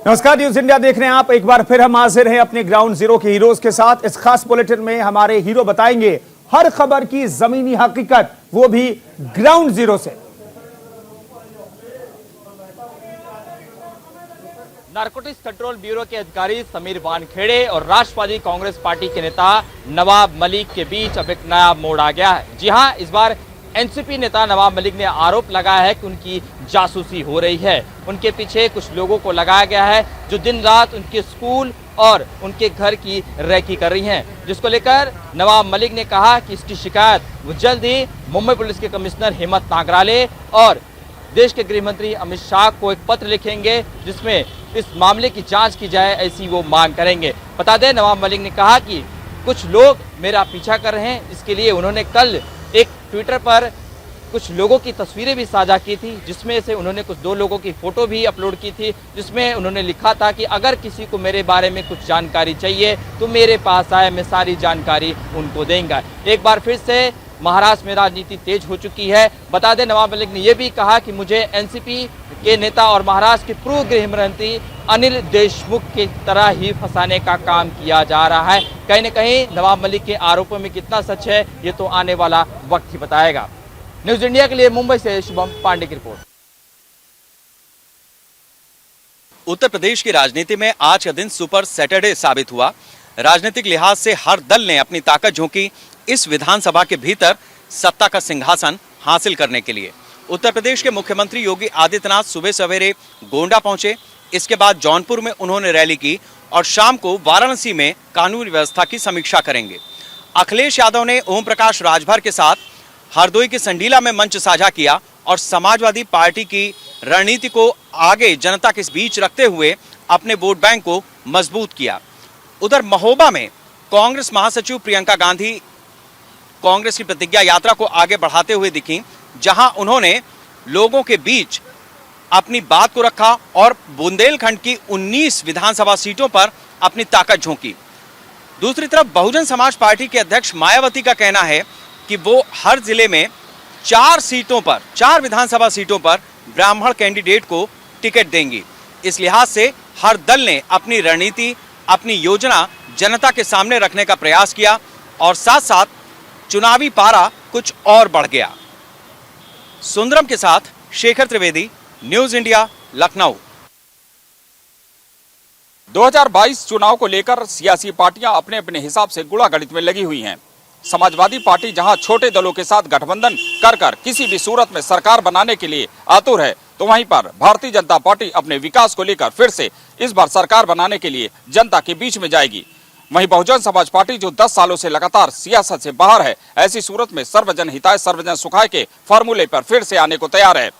नमस्कार, news India देख रहे हैं आप। एक बार फिर हम हाजिर हैं अपने ग्राउंड जीरो के हीरोज के साथ। इस खास बुलेटिन में हमारे हीरो बताएंगे हर खबर की जमीनी हकीकत, वो भी ग्राउंड जीरो से। नारकोटिक्स कंट्रोल ब्यूरो के अधिकारी समीर वानखेड़े और राष्ट्रवादी कांग्रेस पार्टी के नेता नवाब मलिक के बीच अब एक नया मोड़ आ गया है। जी हां, इस बार एनसीपी नेता नवाब मलिक ने आरोप लगाया है कि उनकी जासूसी हो रही है। उनके पीछे कुछ लोगों को लगाया गया है जो दिन रात उनके स्कूल और उनके घर की रैकी कर रही हैं, जिसको लेकर नवाब मलिक ने कहा कि इसकी शिकायत वो जल्द ही मुंबई पुलिस के कमिश्नर हेमंत नागराले और देश के गृह मंत्री अमित शाह को एक पत्र लिखेंगे जिसमें इस मामले की जांच की जाए, ऐसी वो मांग करेंगे। बता दें, नवाब मलिक ने कहा कि कुछ लोग मेरा पीछा कर रहे हैं। इसके लिए उन्होंने कल एक ट्विटर पर कुछ लोगों की तस्वीरें भी साझा की थी, जिसमें से उन्होंने कुछ 2 लोगों की फोटो भी अपलोड की थी, जिसमें उन्होंने लिखा था कि अगर किसी को मेरे बारे में कुछ जानकारी चाहिए तो मेरे पास आए, मैं सारी जानकारी उनको देंगे। एक बार फिर से महाराष्ट्र में राजनीति तेज हो चुकी है। बता दें, नवाब मलिक ने यह भी कहा कि मुझे एनसीपी के नेता और महाराष्ट्र के पूर्व गृह मंत्री अनिल देशमुख की तरह ही फंसाने का काम किया जा रहा है। कहीं न कहीं नवाब मलिक के आरोपों में कितना सच है, ये तो आने वाला वक्त ही बताएगा। न्यूज इंडिया के लिए मुंबई से शुभम पांडे की रिपोर्ट। उत्तर प्रदेश की राजनीति में आज का दिन सुपर सैटरडे साबित हुआ। राजनीतिक लिहाज से हर दल ने अपनी ताकत झोंकी इस विधानसभा के भीतर सत्ता का सिंहासन हासिल करने के लिए। उत्तर प्रदेश के मुख्यमंत्री योगी आदित्यनाथ सुबह सवेरे गोंडा पहुंचे। इसके बाद जौनपुर में उन्होंने रैली की और शाम को वाराणसी में कानून व्यवस्था की समीक्षा करेंगे। अखिलेश यादव ने ओम प्रकाश राजभर के साथ हरदोई के संडीला में मंच साझा किया और समाजवादी पार्टी की रणनीति को आगे जनता के बीच रखते हुए अपने वोट बैंक को मजबूत किया। उधर महोबा में कांग्रेस महासचिव प्रियंका गांधी कांग्रेस की प्रतिज्ञा यात्रा को आगे बढ़ाते हुए दिखी, जहां उन्होंने लोगों के बीच अपनी बात को रखा और बुंदेलखंड की 19 विधानसभा सीटों पर अपनी ताकत झोंकी। दूसरी तरफ बहुजन समाज पार्टी के अध्यक्ष मायावती का कहना है कि वो हर जिले में 4 विधानसभा सीटों पर ब्राह्मण कैंडिडेट को टिकट देंगी। इस लिहाज से हर दल ने अपनी रणनीति, अपनी योजना जनता के सामने रखने का प्रयास किया और साथ साथ चुनावी पारा कुछ और बढ़ गया। सुंदरम के साथ शेखर त्रिवेदी, न्यूज इंडिया, लखनऊ। 2022 चुनाव को लेकर सियासी पार्टियां अपने अपने हिसाब से गुड़ागणित में लगी हुई हैं। समाजवादी पार्टी जहां छोटे दलों के साथ गठबंधन कर किसी भी सूरत में सरकार बनाने के लिए आतुर है, तो वहीं पर भारतीय जनता पार्टी अपने विकास को लेकर फिर से इस बार सरकार बनाने के लिए जनता के बीच में जाएगी। वहीं बहुजन समाज पार्टी जो 10 सालों से लगातार सियासत से बाहर है, ऐसी सूरत में सर्वजन हिताय सर्वजन सुखाय के फॉर्मूले पर फिर से आने को तैयार है।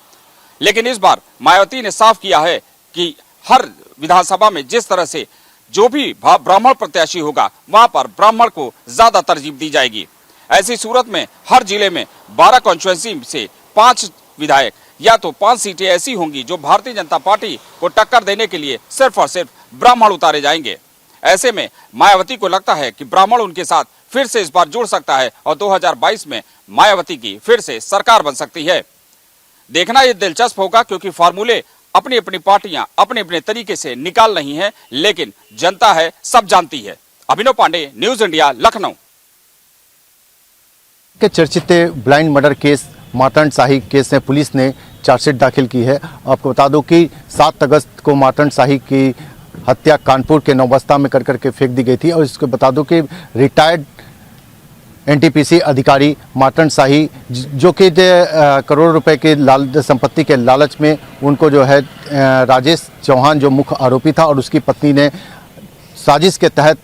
लेकिन इस बार मायावती ने साफ किया है कि हर विधानसभा में जिस तरह से जो भी ब्राह्मण प्रत्याशी होगा, वहां पर ब्राह्मण को ज्यादा तरजीह दी जाएगी। ऐसी सूरत में हर जिले में 12 कॉन्स्टिट्यूएंसी से 5 विधायक या तो 5 सीटें ऐसी होंगी जो भारतीय जनता पार्टी को टक्कर देने के लिए सिर्फ और सिर्फ ब्राह्मण उतारे जाएंगे। ऐसे में मायावती को लगता है कि ब्राह्मण उनके साथ फिर से इस बार जुड़ सकता है और 2022 में मायावती की फिर से सरकार बन सकती है। देखना ये दिलचस्प होगा, क्योंकि फार्मूले अपनी अपनी पार्टियां अपने अपने तरीके से निकाल रही हैं, लेकिन जनता है सब जानती है। अभिनव पांडे, न्यूज इंडिया, लखनऊ। के चर्चित ब्लाइंड मर्डर केस मातंड शाही केस में पुलिस ने चार्जशीट दाखिल की है। आपको बता दूं कि 7 अगस्त को मातंड शाही की हत्या कानपुर के नौबस्ता में करके फेंक दी गई थी और इसको बता दूं कि रिटायर्ड एनटीपीसी अधिकारी मातंड शाही, जो कि करोड़ रुपए के संपत्ति के लालच में उनको जो है राजेश चौहान जो मुख्य आरोपी था और उसकी पत्नी ने साजिश के तहत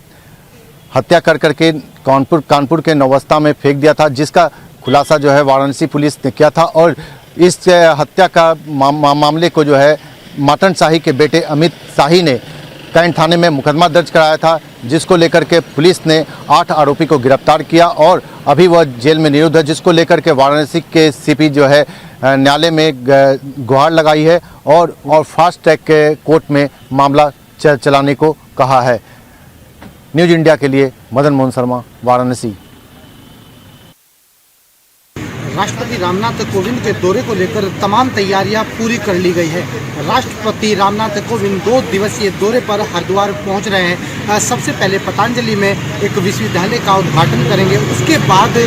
हत्या करके कानपुर के नौबस्ता में फेंक दिया था, जिसका खुलासा जो है वाराणसी पुलिस ने किया था। और इस हत्या का मामले को जो है मातंड शाही के बेटे अमित शाही ने कैंट थाने में मुकदमा दर्ज कराया था, जिसको लेकर के पुलिस ने 8 आरोपी को गिरफ्तार किया और अभी वह जेल में निरुद्ध है, जिसको लेकर के वाराणसी के सीपी जो है न्यायालय में गुहार लगाई है और फास्ट ट्रैक के कोर्ट में मामला चलाने को कहा है। न्यूज इंडिया के लिए मदन मोहन शर्मा, वाराणसी। राष्ट्रपति रामनाथ कोविंद के दौरे को लेकर तमाम तैयारियां पूरी कर ली गई है। राष्ट्रपति रामनाथ कोविंद 2 दिवसीय दौरे पर हरिद्वार पहुंच रहे हैं। सबसे पहले पतंजलि में एक विश्वविद्यालय का उद्घाटन करेंगे, उसके बाद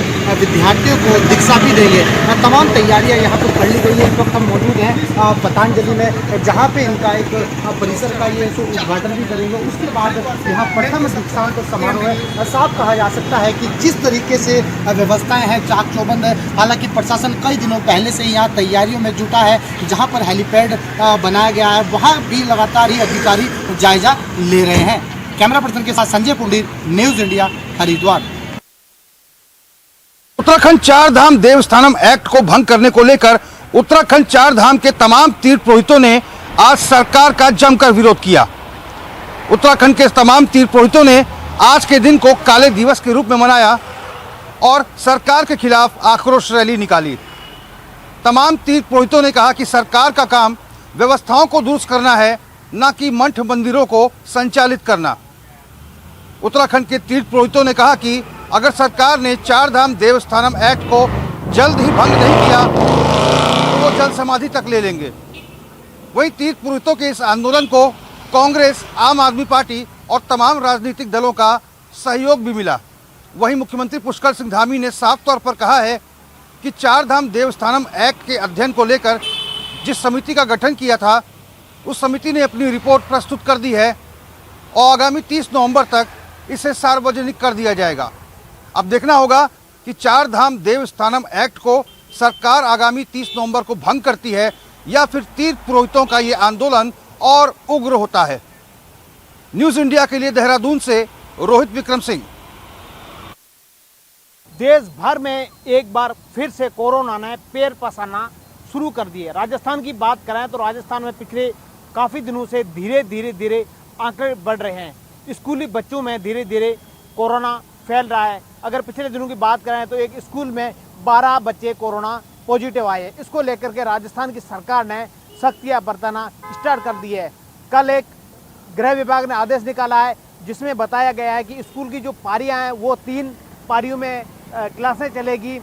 विद्यार्थियों को दीक्षा भी देंगे। तमाम तैयारियां यहां पर कर ली गई है। इस वक्त हम मौजूद हैं पतंजलि में, जहाँ पे इनका एक परिसर का ये उद्घाटन भी करेंगे। उसके बाद यहाँ प्रथम दीक्षांत समारोह है। साफ कहा जा सकता है कि जिस तरीके से व्यवस्थाएं हैं चाक चौबंद है। हालांकि प्रशासन कई दिनों पहले से यहाँ तैयारियों में जुटा है। जहाँ पर हेलीपैड बनाया गया है वहाँ भी लगातार ही अधिकारी जायजा ले रहे हैं। कैमरा पर्सन के साथ संजय पुंडीर, न्यूज इंडिया, हरिद्वार। उत्तराखंड चार धाम देवस्थानम एक्ट को भंग करने को लेकर उत्तराखंड चार धाम के तमाम तीर्थ पुरोहितों ने आज सरकार का जमकर विरोध किया। उत्तराखंड के तमाम तीर्थ पुरोहितों ने आज के दिन को काले दिवस के रूप में मनाया और सरकार के खिलाफ आक्रोश रैली निकाली। तमाम तीर्थ पुरोहितों ने कहा कि सरकार का काम व्यवस्थाओं को दुरुस्त करना है, न कि मठ मंदिरों को संचालित करना। उत्तराखंड के तीर्थ पुरोहितों ने कहा कि अगर सरकार ने चार धाम देवस्थानम एक्ट को जल्द ही भंग नहीं किया तो वो जल समाधि तक ले लेंगे। वहीं तीर्थ पुरोहितों के इस आंदोलन को कांग्रेस, आम आदमी पार्टी और तमाम राजनीतिक दलों का सहयोग भी मिला। वहीं मुख्यमंत्री पुष्कर सिंह धामी ने साफ तौर पर कहा है कि चार धाम देवस्थानम एक्ट के अध्ययन को लेकर जिस समिति का गठन किया था उस समिति ने अपनी रिपोर्ट प्रस्तुत कर दी है और आगामी 30 नवंबर तक इसे सार्वजनिक कर दिया जाएगा। अब देखना होगा कि चार धाम देवस्थानम एक्ट को सरकार आगामी 30 नवंबर को भंग करती है या फिर तीर्थ पुरोहितों का ये आंदोलन और उग्र होता है। न्यूज इंडिया के लिए देहरादून से रोहित विक्रम सिंह। देश भर में एक बार फिर से कोरोना ने पैर पसारना शुरू कर दिए। राजस्थान की बात करें तो राजस्थान में पिछले काफ़ी दिनों से धीरे धीरे आंकड़े बढ़ रहे हैं। स्कूली बच्चों में धीरे धीरे कोरोना फैल रहा है। अगर पिछले दिनों की बात करें तो एक स्कूल में 12 बच्चे कोरोना पॉजिटिव आए। इसको लेकर के राजस्थान की सरकार ने सख्तियाँ बरतना स्टार्ट कर दी है। कल एक गृह विभाग ने आदेश निकाला है जिसमें बताया गया है कि स्कूल की जो पारियां हैं वो 3 पारियों में क्लासें चलेगी।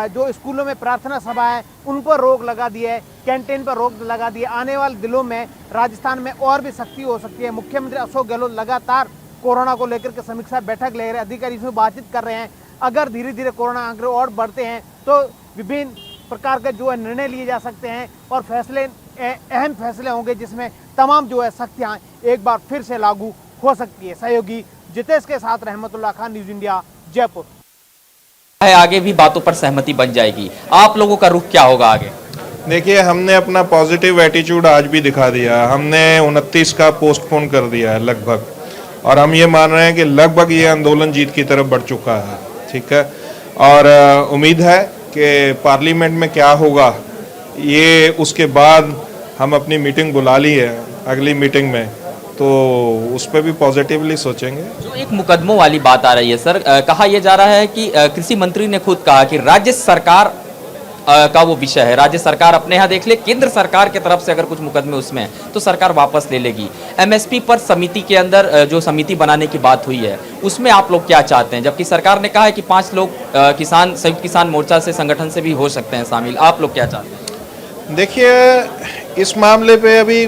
जो स्कूलों में प्रार्थना सभा है उन पर रोक लगा दी है, कैंटीन पर रोक लगा दी है। आने वाले दिनों में राजस्थान में और भी सख्ती हो सकती है। मुख्यमंत्री अशोक गहलोत लगातार कोरोना को लेकर के समीक्षा बैठक ले रहे हैं, अधिकारी से बातचीत कर रहे हैं। अगर धीरे धीरे कोरोना आंकड़े और बढ़ते हैं तो विभिन्न प्रकार के जो है निर्णय लिए जा सकते हैं और अहम फैसले होंगे जिसमें तमाम जो है सख्तियाँ एक बार फिर से लागू हो सकती है। सहयोगी जितेश के साथ रहमतुल्लाह खान, न्यूज इंडिया, जयपुर। आगे भी बातों पर सहमति बन जाएगी, आप लोगों का रुख क्या होगा आगे? देखिए, हमने अपना पॉजिटिव एटीट्यूड आज भी दिखा दिया। हमने 29 का पोस्टपोन कर दिया है लगभग, और हम ये मान रहे हैं कि लगभग ये आंदोलन जीत की तरफ बढ़ चुका है। ठीक है, और उम्मीद है कि पार्लियामेंट में क्या होगा ये उसके बाद हम अपनी मीटिंग बुला ली है अगली मीटिंग में, तो उस पर भी पॉजिटिवली सोचेंगे। जो एक मुकदमों वाली बात आ रही है सर, कहा यह जा रहा है कि कृषि मंत्री ने खुद कहा कि राज्य सरकार का वो विषय है, राज्य सरकार अपने यहाँ देख ले, केंद्र सरकार की तरफ से अगर कुछ मुकदमे उसमें है तो सरकार वापस ले लेगी। एमएसपी पर समिति के अंदर जो समिति बनाने की बात हुई है उसमें आप लोग क्या चाहते हैं, जबकि सरकार ने कहा है कि 5 लोग किसान संयुक्त किसान मोर्चा से संगठन से भी हो सकते हैं शामिल, आप लोग क्या चाहते हैं? देखिए, इस मामले पे अभी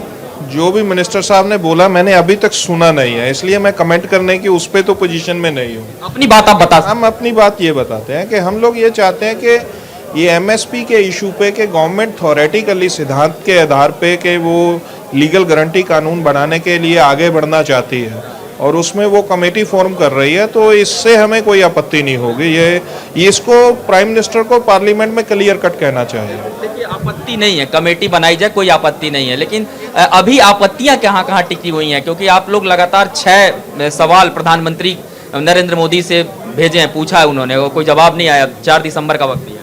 जो भी मिनिस्टर साहब ने बोला मैंने अभी तक सुना नहीं है, इसलिए मैं कमेंट करने की उस पर तो पोजीशन में नहीं हूँ। अपनी बात आप बता। हम अपनी बात ये बताते हैं कि हम लोग ये चाहते हैं कि ये एमएसपी के इशू पे कि गवर्नमेंट थॉरेटिकली सिद्धांत के आधार पे कि वो लीगल गारंटी कानून बनाने के लिए आगे बढ़ना चाहती है और उसमें वो कमेटी फॉर्म कर रही है, तो इससे हमें कोई आपत्ति नहीं होगी। ये इसको प्राइम मिनिस्टर को पार्लियामेंट में क्लियर कट कहना चाहिए। देखिए, आपत्ति नहीं है, कमेटी बनाई जाए, कोई आपत्ति नहीं है, लेकिन अभी आपत्तियां कहाँ टिकी हुई हैं? क्योंकि आप लोग लगातार 6 सवाल प्रधानमंत्री नरेंद्र मोदी से भेजे हैं, पूछा है उन्होंने, कोई जवाब नहीं आया। 4 दिसंबर का वक्त दिया,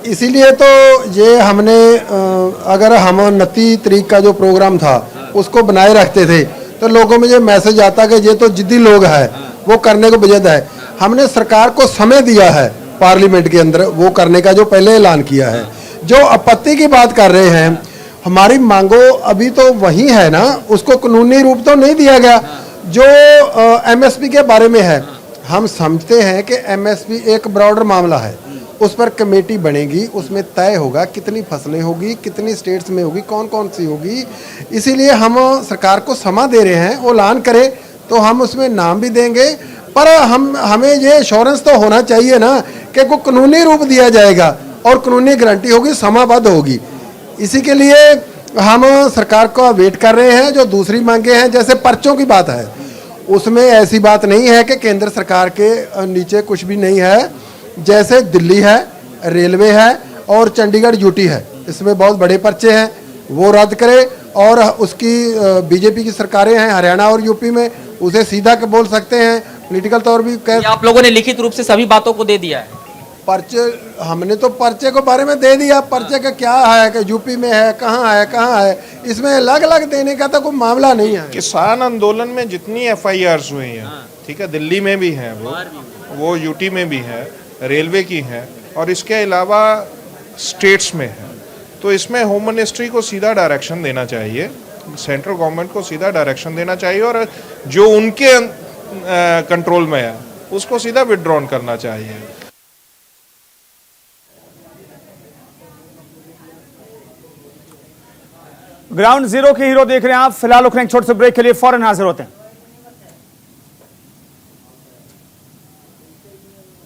इसीलिए तो ये हमने अगर हम 29 तारीख का जो प्रोग्राम था उसको बनाए रखते थे तो लोगों में ये मैसेज आता कि ये तो जिद्दी लोग हैं, वो करने को बजद है। हमने सरकार को समय दिया है पार्लियामेंट के अंदर वो करने का जो पहले ऐलान किया है। जो आपत्ति की बात कर रहे हैं, हमारी मांगो अभी तो वही है ना, उसको कानूनी रूप तो नहीं दिया गया। जो एमएसपी के बारे में है, हम समझते हैं कि एमएसपी एक ब्रॉडर मामला है, उस पर कमेटी बनेगी, उसमें तय होगा कितनी फसलें होगी, कितनी स्टेट्स में होगी, कौन कौन सी होगी। इसीलिए हम सरकार को समा दे रहे हैं, वो ऐलान करे तो हम उसमें नाम भी देंगे, पर हमें ये एश्योरेंस तो होना चाहिए ना कि को कानूनी रूप दिया जाएगा और कानूनी गारंटी होगी, समाबद्ध होगी। इसी के लिए हम सरकार को वेट कर रहे हैं। जो दूसरी मांगे हैं, जैसे पर्चों की बात है, उसमें ऐसी बात नहीं है कि केंद्र सरकार के नीचे कुछ भी नहीं है। जैसे दिल्ली है, रेलवे है और चंडीगढ़ यूटी है, इसमें बहुत बड़े पर्चे हैं, वो रद्द करे। और उसकी बीजेपी की सरकारें हैं हरियाणा और यूपी में, उसे सीधा के बोल सकते हैं, पॉलिटिकल तौर भी कह। आप लोगों ने लिखित रूप से सभी बातों को दे दिया है? पर्चे हमने तो पर्चे के बारे में दे दिया। पर्चे का क्या है कि यूपी में है, कहाँ है, इसमें अलग अलग देने का तो कोई मामला नहीं है। किसान आंदोलन में जितनी FIRs हुई हैं, ठीक है, दिल्ली में भी है, वो यूटी में भी है, रेलवे की है और इसके अलावा स्टेट्स में है। तो इसमें होम मिनिस्ट्री को सीधा डायरेक्शन देना चाहिए, सेंट्रल गवर्नमेंट को सीधा डायरेक्शन देना चाहिए और जो उनके कंट्रोल में है उसको सीधा विड्रॉन करना चाहिए। ग्राउंड जीरो के हीरो देख रहे हैं आप। फिलहाल रुक रहे हैं छोटे से ब्रेक के लिए, फौरन हाजिर होते हैं।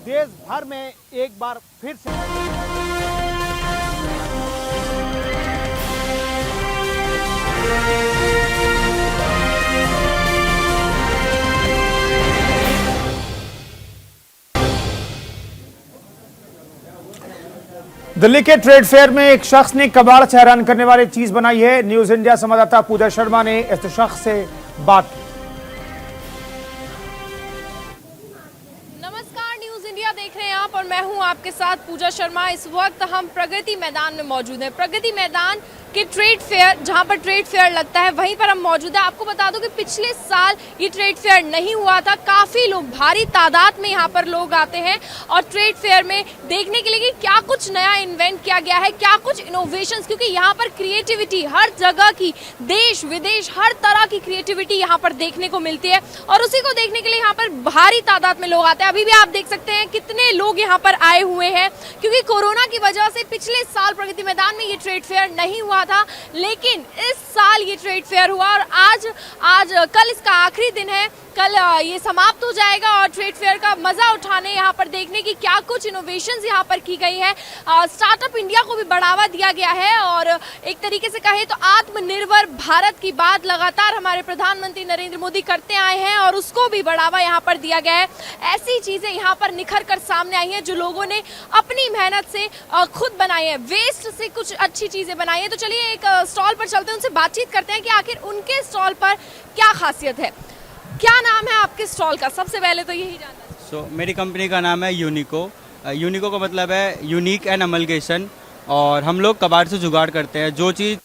देश भर में एक बार फिर से दिल्ली के ट्रेड फेयर में एक शख्स ने कबाड़ से हैरान करने वाली चीज बनाई है। न्यूज इंडिया संवाददाता पूजा शर्मा ने इस शख्स से बात की। नमस्कार, न्यूज इंडिया देख रहे हैं आप और मैं हूं आपके साथ पूजा शर्मा। इस वक्त हम प्रगति मैदान में मौजूद हैं। प्रगति मैदान के ट्रेड फेयर, जहां पर ट्रेड फेयर लगता है, वहीं पर हम मौजूद हैं। आपको बता दूं कि पिछले साल ये ट्रेड फेयर नहीं हुआ था। काफी लोग, भारी तादाद में यहां पर लोग आते हैं और ट्रेड फेयर में देखने के लिए कि क्या कुछ नया इन्वेंट किया गया है, क्या कुछ इनोवेशंस, क्योंकि यहाँ पर क्रिएटिविटी हर जगह की, देश विदेश हर तरह की क्रिएटिविटी यहाँ पर देखने को मिलती है और उसी को देखने के लिए यहाँ पर भारी तादाद में लोग आते हैं। अभी भी आप देख सकते हैं कितने लोग यहाँ पर आए हुए हैं, क्योंकि कोरोना की वजह से पिछले साल प्रगति मैदान में ये ट्रेड फेयर नहीं हुआ था, लेकिन इस साल ये ट्रेड फेयर हुआ और आज कल इसका आखिरी दिन है। कल ये समाप्त हो जाएगा और ट्रेड फेयर का मजा उठाने, यहाँ पर देखने की क्या कुछ इनोवेशंस यहाँ पर की गई है। स्टार्टअप इंडिया को भी बढ़ावा दिया गया है और एक तरीके से कहे तो आत्मनिर्भर भारत की बात लगातार हमारे प्रधानमंत्री नरेंद्र मोदी करते आए हैं और उसको भी बढ़ावा यहाँ पर दिया गया है। ऐसी चीजें यहाँ पर निखर कर सामने आई हैं जो लोगों ने अपनी मेहनत से खुद बनाई है, वेस्ट से कुछ अच्छी चीजें बनाई है। तो चलिए एक स्टॉल पर चलते हैं, उनसे बातचीत करते हैं कि आखिर उनके स्टॉल पर क्या खासियत है। क्या नाम है आपके स्टॉल का? सबसे पहले तो यही जानना। मेरी कंपनी का नाम है यूनिको। यूनिको का मतलब है यूनिक एंड अमलगेशन, और हम लोग कबाड़ से जुगाड़ करते हैं। जो चीज़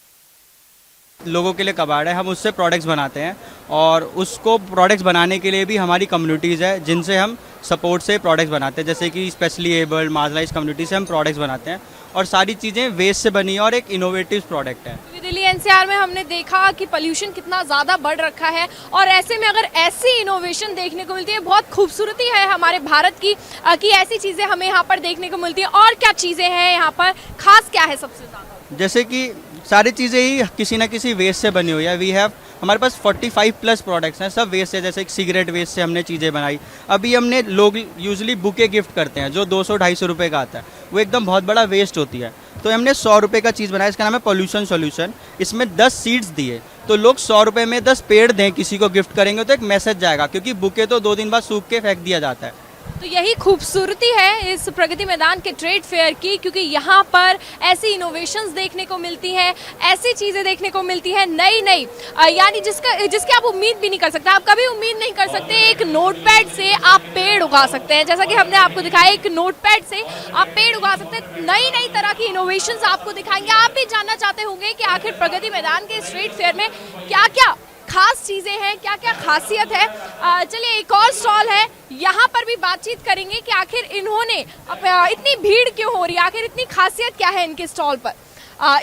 लोगों के लिए कबाड़ है, हम उससे प्रोडक्ट्स बनाते हैं और उसको प्रोडक्ट्स बनाने के लिए भी हमारी कम्युनिटीज़ है जिनसे हम सपोर्ट से प्रोडक्ट्स बनाते हैं, जैसे कि स्पेशली एबल्ड मार्जिनलाइज कम्युनिटी से हम प्रोडक्ट्स बनाते हैं और सारी चीज़ें वेस्ट से बनी और एक इनोवेटिव प्रोडक्ट है। दिल्ली एनसीआर में हमने देखा कि पोल्यूशन कितना ज़्यादा बढ़ रखा है और ऐसे में अगर ऐसी इनोवेशन देखने को मिलती है, बहुत खूबसूरती है हमारे भारत की कि ऐसी चीज़ें हमें यहाँ पर देखने को मिलती है। और क्या चीज़ें हैं यहाँ पर, खास क्या है सबसे ज़्यादा? जैसे कि सारी चीज़ें ही किसी ना किसी वेस्ट से बनी हुई है। हमारे पास 45+ प्रोडक्ट्स हैं, सब वेस्ट है। जैसे एक सिगरेट वेस्ट से हमने चीज़ें बनाई। अभी हमने, लोग यूजुअली बुके गिफ्ट करते हैं जो 200-250 रुपये का आता है, वो एकदम बहुत बड़ा वेस्ट होती है। तो हमने 100 रुपये का चीज़ बनाया, इसका नाम है पोल्यूशन सॉल्यूशन। इसमें 10 सीड्स दिए, तो लोग 100 रुपये में 10 पेड़ दें, किसी को गिफ्ट करेंगे तो एक मैसेज जाएगा, क्योंकि बुके तो 2 दिन बाद सूख के फेंक दिया जाता है। तो यही खूबसूरती है इस प्रगति मैदान के ट्रेड फेयर की, क्योंकि यहाँ पर ऐसी इनोवेशंस देखने को मिलती हैं, ऐसी चीज़ें देखने को मिलती हैं नई यानी जिसकी आप उम्मीद भी नहीं कर सकते। आप कभी उम्मीद नहीं कर सकते एक नोटपैड से आप पेड़ उगा सकते हैं, जैसा कि हमने आपको दिखाया, एक नोटपैड से आप पेड़ उगा सकते हैं। नई तरह की इनोवेशंस आपको दिखाएंगे। आप भी जानना चाहते होंगे कि आखिर प्रगति मैदान के ट्रेड फेयर में क्या क्या खास चीज़ें हैं, क्या क्या खासियत है। चलिए एक और स्टॉल है, यहाँ पर भी बातचीत करेंगे कि आखिर इन्होंने इतनी भीड़ क्यों हो रही है, आखिर इतनी खासियत क्या है इनके स्टॉल पर।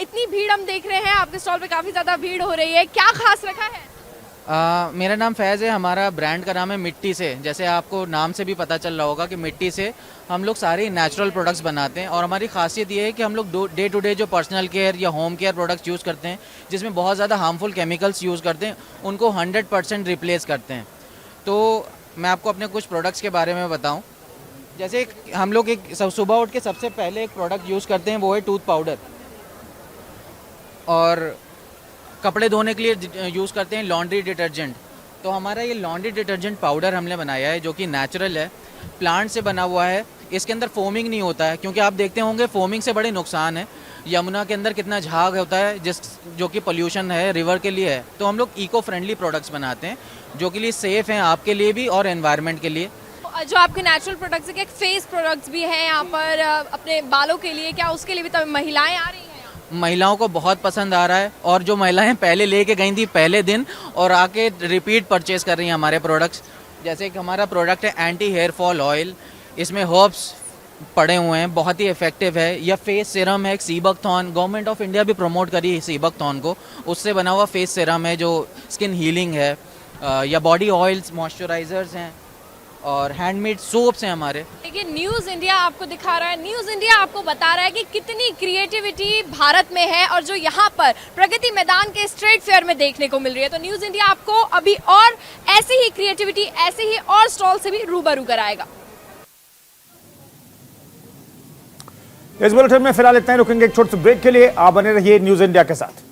इतनी भीड़ हम देख रहे हैं, आपके स्टॉल पे काफ़ी ज़्यादा भीड़ हो रही है, क्या खास रखा है? मेरा नाम फैज़ है। हमारा ब्रांड का नाम है मिट्टी से। जैसे आपको नाम से भी पता चल रहा होगा कि मिट्टी से हम लोग सारे नेचुरल प्रोडक्ट्स बनाते हैं और हमारी खासियत ये है कि हम लोग डे टू डे जो पर्सनल केयर या होम केयर प्रोडक्ट्स यूज़ करते हैं जिसमें बहुत ज़्यादा हार्मफुल केमिकल्स यूज़ करते हैं उनको 100% रिप्लेस करते हैं। तो मैं आपको अपने कुछ प्रोडक्ट्स के बारे में बताऊँ। जैसे हम लोग एक सुबह उठ के सबसे पहले एक प्रोडक्ट यूज़ करते हैं, वो है टूथ पाउडर, और कपड़े धोने के लिए यूज़ करते हैं लॉन्ड्री डिटर्जेंट। तो हमारा ये लॉन्ड्री डिटर्जेंट पाउडर हमने बनाया है जो कि नेचुरल है, प्लांट से बना हुआ है। इसके अंदर फोमिंग नहीं होता है, क्योंकि आप देखते होंगे फोमिंग से बड़े नुकसान है। यमुना के अंदर कितना झाग होता है जो कि पोल्यूशन है, रिवर के लिए है। तो हम लोग इको फ्रेंडली प्रोडक्ट्स बनाते हैं जो कि लिए सेफ़ हैं आपके लिए भी और एनवायरनमेंट के लिए। जो आपके नेचुरल प्रोडक्ट्स है, क्या फेस प्रोडक्ट्स भी हैं यहाँ पर अपने बालों के लिए, क्या उसके लिए भी तब महिलाएं आ रही हैं? महिलाओं को बहुत पसंद आ रहा है और जो महिलाएं पहले लेके गई थी पहले दिन और आके रिपीट परचेज कर रही हैं हमारे प्रोडक्ट्स। जैसे एक हमारा प्रोडक्ट है एंटी हेयर फॉल ऑयल, इसमें हर्ब्स पड़े हुए हैं, बहुत ही इफेक्टिव है। या फेस सीरम है एक सीबकथॉर्न, गवर्नमेंट ऑफ इंडिया भी प्रमोट करी है सीबकथॉर्न को, उससे बना हुआ फेस सीरम है जो स्किन हीलिंग है। या बॉडी ऑयल्स, मॉइस्चराइजर्स हैं और हैंडमेड सोप्स हैं हमारे। देखिए न्यूज़ इंडिया आपको दिखा रहा है, न्यूज़ इंडिया आपको बता रहा है कि कितनी क्रिएटिविटी भारत में है और जो यहाँ पर प्रगति मैदान के स्ट्रीट फेयर में देखने को मिल रही है। तो न्यूज़ इंडिया आपको अभी और ऐसी ही क्रिएटिविटी, ऐसे ही और स्टॉल से भी रूबरू कराएगा। इस बुलेटिन में फिलहाल इतना ही, रुकेंगे एक छोटे से ब्रेक के लिए। आप बने रहिए न्यूज़ इंडिया के साथ।